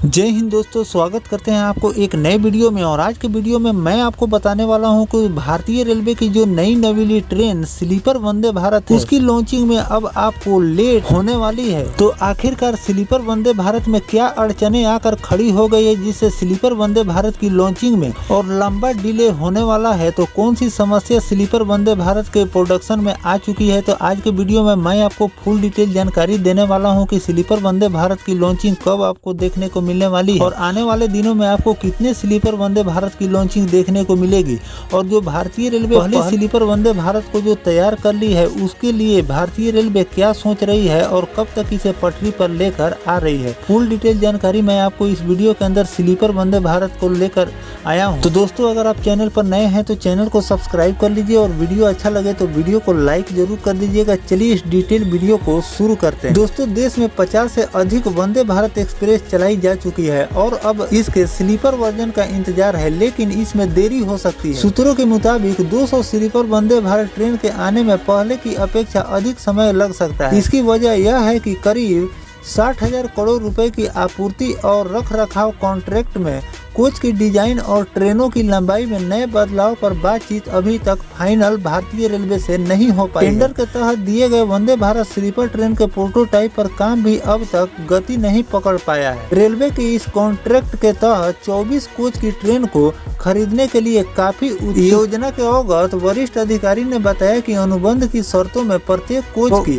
जय हिंद दोस्तों, स्वागत करते हैं आपको एक नए वीडियो में। और आज के वीडियो में मैं आपको बताने वाला हूं कि भारतीय रेलवे की जो नई नवीली ट्रेन स्लीपर वंदे भारत है, उसकी लॉन्चिंग में अब आपको लेट होने वाली है। तो आखिरकार स्लीपर वंदे भारत में क्या अड़चने आकर खड़ी हो गई है जिससे स्लीपर वंदे भारत की लॉन्चिंग में और लंबा डिले होने वाला है। तो कौन सी समस्या स्लीपर वंदे भारत के प्रोडक्शन में आ चुकी है, तो आज के वीडियो में मैं आपको फुल डिटेल जानकारी देने वाला हूँ कि स्लीपर वंदे भारत की लॉन्चिंग कब आपको देखने को मिलने वाली है और आने वाले दिनों में आपको कितने स्लीपर वंदे भारत की लॉन्चिंग देखने को मिलेगी। और जो भारतीय रेलवे पहले स्लीपर वंदे भारत को जो तैयार कर ली है, उसके लिए भारतीय रेलवे क्या सोच रही है और कब तक इसे पटरी पर लेकर आ रही है, फुल डिटेल जानकारी मैं आपको इस वीडियो के अंदर स्लीपर वंदे भारत को लेकर आया हूँ। तो दोस्तों, अगर आप चैनल पर नए हैं तो चैनल को सब्सक्राइब कर लीजिए और वीडियो अच्छा लगे तो वीडियो को लाइक जरूर कर दीजिएगा। चलिए इस डिटेल वीडियो को शुरू करते हैं। दोस्तों, देश में 50 से अधिक वंदे भारत एक्सप्रेस चलाई जा चुकी है और अब इसके स्लीपर वर्जन का इंतजार है, लेकिन इसमें देरी हो सकती है। सूत्रों के मुताबिक 200 स्लीपर वंदे भारत ट्रेन के आने में पहले की अपेक्षा अधिक समय लग सकता है। इसकी वजह यह है कि करीब 60,000 करोड़ रुपए की आपूर्ति और रख रखाव कॉन्ट्रैक्ट में कोच की डिजाइन और ट्रेनों की लंबाई में नए बदलाव पर बातचीत अभी तक फाइनल भारतीय रेलवे से नहीं हो पाई। टेंडर के तहत दिए गए वंदे भारत स्लीपर ट्रेन के प्रोटोटाइप पर काम भी अब तक गति नहीं पकड़ पाया है। रेलवे के इस कॉन्ट्रैक्ट के तहत 24 कोच की ट्रेन को खरीदने के लिए काफी योजना के अवगत वरिष्ठ अधिकारी ने बताया कि अनुबंध की शर्तों में प्रत्येक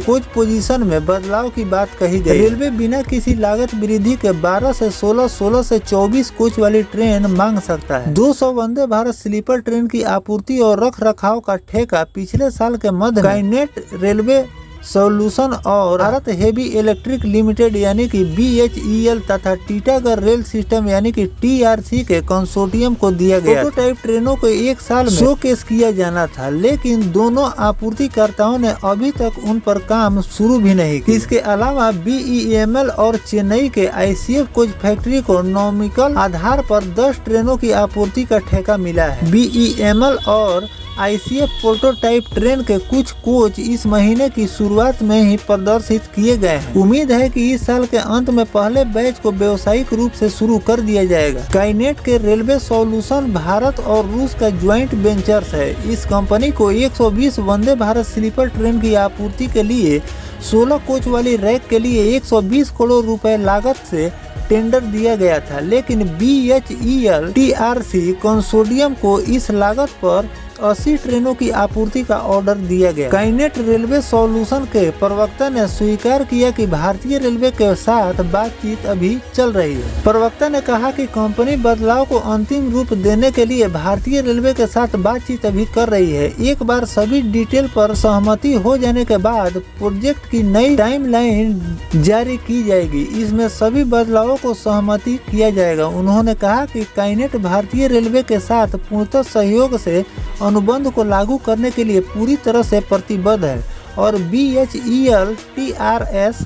कोच पोजीशन में बदलाव की बात कही गई। रेलवे बिना किसी लागत वृद्धि के 12 से 16 से 24 कोच वाली ट्रेन मांग सकता है। 200 वंदे भारत स्लीपर ट्रेन की आपूर्ति और रख रखाव का ठेका पिछले साल के मध्य स्काईनेट रेलवे सॉल्यूशन और भारत हेवी इलेक्ट्रिक लिमिटेड यानी कि BHEL तथा टीटागढ़ रेल सिस्टम यानी कि TRC के कंसोर्टियम को दिया गया। प्रोटोटाइप ट्रेनों को एक साल में शोकेस किया जाना था, लेकिन दोनों आपूर्तिकर्ताओं ने अभी तक उन पर काम शुरू भी नहीं किया। इसके अलावा BEML और चेन्नई के ICF कोच फैक्ट्री को नॉमिकल आधार पर 10 ट्रेनों की आपूर्ति का ठेका मिला है। BEML और ICF प्रोटोटाइप ट्रेन के कुछ कोच इस महीने की शुरुआत में ही प्रदर्शित किए गए हैं। उम्मीद है कि इस साल के अंत में पहले बैच को व्यावसायिक रूप से शुरू कर दिया जाएगा। स्काईनेट के रेलवे सॉल्यूशन भारत और रूस का ज्वाइंट वेंचर्स है। इस कंपनी को 120 वंदे भारत स्लीपर ट्रेन की आपूर्ति के लिए 16 कोच वाली रैक के लिए 120 करोड़ रुपए लागत से टेंडर दिया गया था, लेकिन BHEL TRC कंसोर्टियम को इस लागत पर 80 ट्रेनों की आपूर्ति का ऑर्डर दिया गया। स्काईनेट रेलवे सॉल्यूशन के प्रवक्ता ने स्वीकार किया कि भारतीय रेलवे के साथ बातचीत अभी चल रही है। प्रवक्ता ने कहा कि कंपनी बदलाव को अंतिम रूप देने के लिए भारतीय रेलवे के साथ बातचीत अभी कर रही है। एक बार सभी डिटेल पर सहमति हो जाने के बाद प्रोजेक्ट की नई टाइमलाइन जारी की जाएगी। इसमें सभी बदलावों को सहमति किया जाएगा। उन्होंने कहा कि स्काईनेट भारतीय रेलवे के साथ पूर्णतः सहयोग से अनुबंध को लागू करने के लिए पूरी तरह से प्रतिबद्ध है और BHEL TRS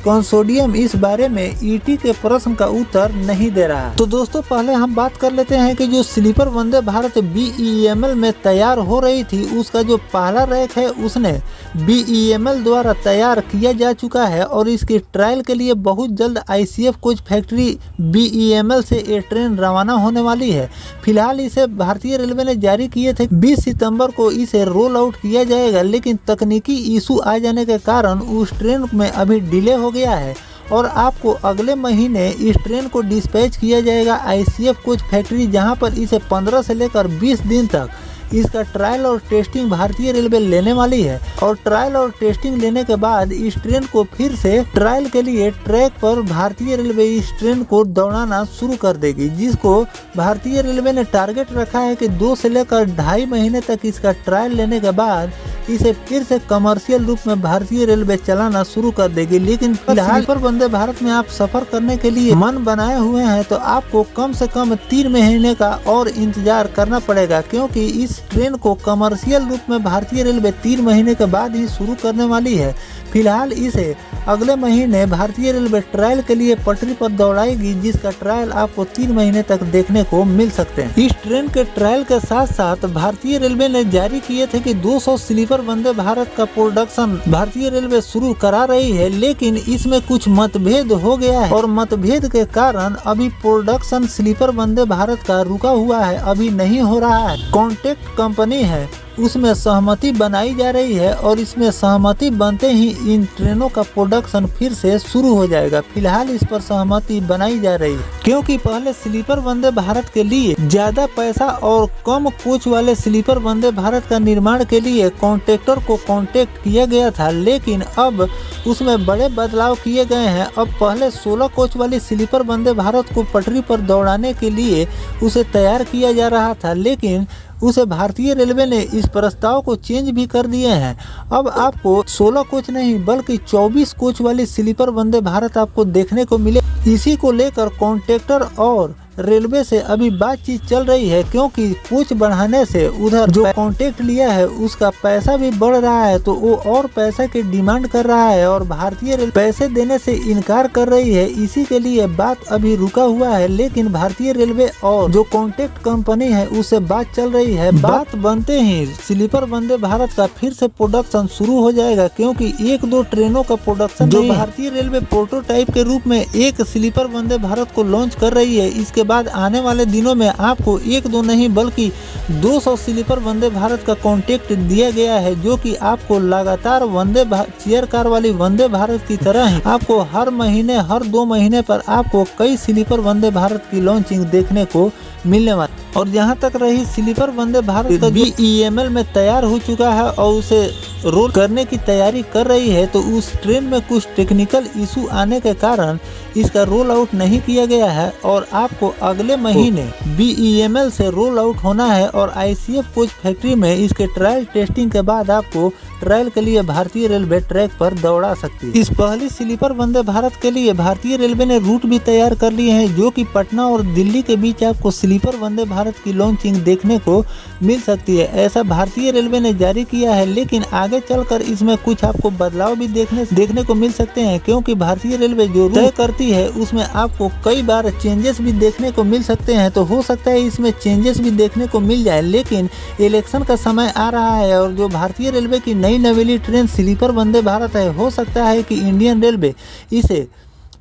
कंसोर्टियम इस बारे में ET के प्रश्न का उत्तर नहीं दे रहा। तो दोस्तों, पहले हम बात कर लेते हैं कि जो स्लीपर वंदे भारत BEML में तैयार हो रही थी, उसका जो पहला रैक है उसने BEML द्वारा तैयार किया जा चुका है और इसकी ट्रायल के लिए बहुत जल्द ICF कोच फैक्ट्री BEML से ये ट्रेन रवाना होने वाली है। फिलहाल इसे भारतीय रेलवे ने जारी किए थे। 20 सितंबर को इसे रोल आउट किया जाएगा, लेकिन तकनीकी इशू आ जाने के कारण उस ट्रेन में अभी डिले हो गया है और आपको अगले महीने इस ट्रेन को डिस्पैच किया जाएगा ICF कोच फैक्ट्री, जहां पर इसे 15 से लेकर 20 दिन तक इसका ट्रायल और टेस्टिंग भारतीय रेलवे लेने वाली है। और ट्रायल और टेस्टिंग लेने के बाद इस ट्रेन को फिर से ट्रायल के लिए ट्रैक पर भारतीय रेलवे इस ट्रेन को दौड़ाना शुरू कर देगी, जिसको भारतीय रेलवे ने टारगेट रखा है कि 2 से लेकर 2.5 महीने तक इसका ट्रायल लेने के बाद इसे फिर से कमर्शियल रूप में भारतीय रेलवे चलाना शुरू कर देगी। लेकिन फिलहाल पर वंदे भारत में आप सफर करने के लिए मन बनाए हुए हैं तो आपको कम से कम 3 महीने का और इंतजार करना पड़ेगा, क्योंकि इस ट्रेन को कमर्शियल रूप में भारतीय रेलवे 3 महीने के बाद ही शुरू करने वाली है। फिलहाल इसे अगले महीने भारतीय रेलवे ट्रायल के लिए पटरी पर दौड़ाएगी, जिसका ट्रायल आपको 3 महीने तक देखने को मिल सकते हैं। इस ट्रेन के ट्रायल के साथ साथ भारतीय रेलवे ने जारी किए थे कि 200 स्लीपर वंदे भारत का प्रोडक्शन भारतीय रेलवे शुरू करा रही है, लेकिन इसमें कुछ मतभेद हो गया है और मतभेद के कारण अभी प्रोडक्शन स्लीपर वंदे भारत का रुका हुआ है, अभी नहीं हो रहा है। कॉन्ट्रैक्ट कंपनी है उसमें सहमति बनाई जा रही है और इसमें सहमति बनते ही इन ट्रेनों का प्रोडक्शन फिर से शुरू हो जाएगा। फिलहाल इस पर सहमति बनाई जा रही है, क्योंकि पहले स्लीपर वंदे भारत के लिए ज्यादा पैसा और कम कोच वाले स्लीपर वंदे भारत का निर्माण के लिए कॉन्ट्रैक्टर को कॉन्टैक्ट किया गया था, लेकिन अब उसमें बड़े बदलाव किए गए हैं। अब पहले 16 कोच वाली स्लीपर वंदे भारत को पटरी पर दौड़ाने के लिए उसे तैयार किया जा रहा था, लेकिन उसे भारतीय रेलवे ने इस प्रस्ताव को चेंज भी कर दिए हैं। अब आपको 16 कोच नहीं बल्कि 24 कोच वाली स्लीपर वंदे भारत आपको देखने को मिले। इसी को लेकर कॉन्ट्रैक्टर और रेलवे से अभी बातचीत चल रही है, क्योंकि कोच बढ़ाने से उधर जो कॉन्ट्रैक्ट लिया है उसका पैसा भी बढ़ रहा है, तो वो और पैसा की डिमांड कर रहा है और भारतीय रेलवे पैसे देने से इनकार कर रही है। इसी के लिए बात अभी रुका हुआ है, लेकिन भारतीय रेलवे और जो कॉन्ट्रैक्ट कंपनी है उससे बात चल रही है। बात बनते ही स्लीपर वंदे भारत का फिर से प्रोडक्शन शुरू हो जाएगा, क्योंकि 1-2 ट्रेनों का प्रोडक्शन जो भारतीय रेलवे प्रोटोटाइप के रूप में एक स्लीपर वंदे भारत को लॉन्च कर रही है, इसके बाद आने वाले दिनों में आपको 1-2 नहीं बल्कि 200 स्लीपर वंदे भारत का कॉन्ट्रैक्ट दिया गया है, जो कि आपको लगातार वंदे चेयर कार वाली वंदे भारत की तरह ही आपको हर महीने हर 2 महीने पर आपको कई स्लीपर वंदे भारत की लॉन्चिंग देखने को मिलने वाली। और जहां तक रही स्लीपर वंदे भारत का BEML में तैयार हो चुका है और उसे रोल करने की तैयारी कर रही है, तो उस ट्रेन में कुछ टेक्निकल इशू आने के कारण इसका रोल आउट नहीं किया गया है और आपको अगले महीने BEML से रोल आउट होना है और ICF कोच फैक्ट्री में इसके ट्रायल टेस्टिंग के बाद आपको ट्रायल के लिए भारतीय रेलवे ट्रैक पर दौड़ा सकती है। इस पहली स्लीपर वंदे भारत के लिए भारतीय रेलवे ने रूट भी तैयार कर लिए हैं, जो कि पटना और दिल्ली के बीच आपको स्लीपर वंदे भारत की लॉन्चिंग देखने को मिल सकती है, ऐसा भारतीय रेलवे ने जारी किया है। लेकिन आगे चलकर इसमें कुछ आपको बदलाव भी देखने को मिल सकते हैं, क्योंकि भारतीय रेलवे जो तय करती है उसमें आपको कई बार चेंजेस भी देखने को मिल सकते हैं। तो हो सकता है इसमें चेंजेस भी देखने को मिल जाए, लेकिन इलेक्शन का समय आ रहा है और जो भारतीय रेलवे की नई नवेली ट्रेन स्लीपर वंदे भारत है, हो सकता है कि इंडियन रेलवे इसे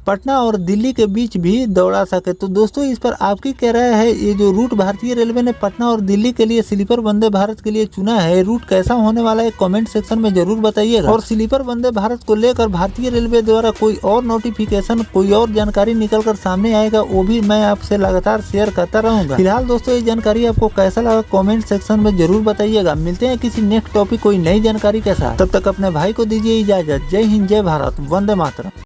पटना और दिल्ली के बीच भी दौड़ा सके। तो दोस्तों, इस पर आपकी क्या राय है? ये जो रूट भारतीय रेलवे ने पटना और दिल्ली के लिए स्लीपर वंदे भारत के लिए चुना है, रूट कैसा होने वाला है कमेंट सेक्शन में जरूर बताइएगा। और स्लीपर वंदे भारत को लेकर भारतीय रेलवे द्वारा कोई और नोटिफिकेशन, कोई और जानकारी निकल कर सामने आएगा, वो भी मैं आपसे लगातार शेयर करता रहूंगा। फिलहाल दोस्तों, ये जानकारी आपको कैसा लगा कॉमेंट सेक्शन में जरूर बताइएगा। मिलते हैं किसी नेक्स्ट टॉपिक कोई नई जानकारी के साथ, तब तक अपने भाई को दीजिए इजाजत। जय हिंद, जय भारत, वंदे मातरम।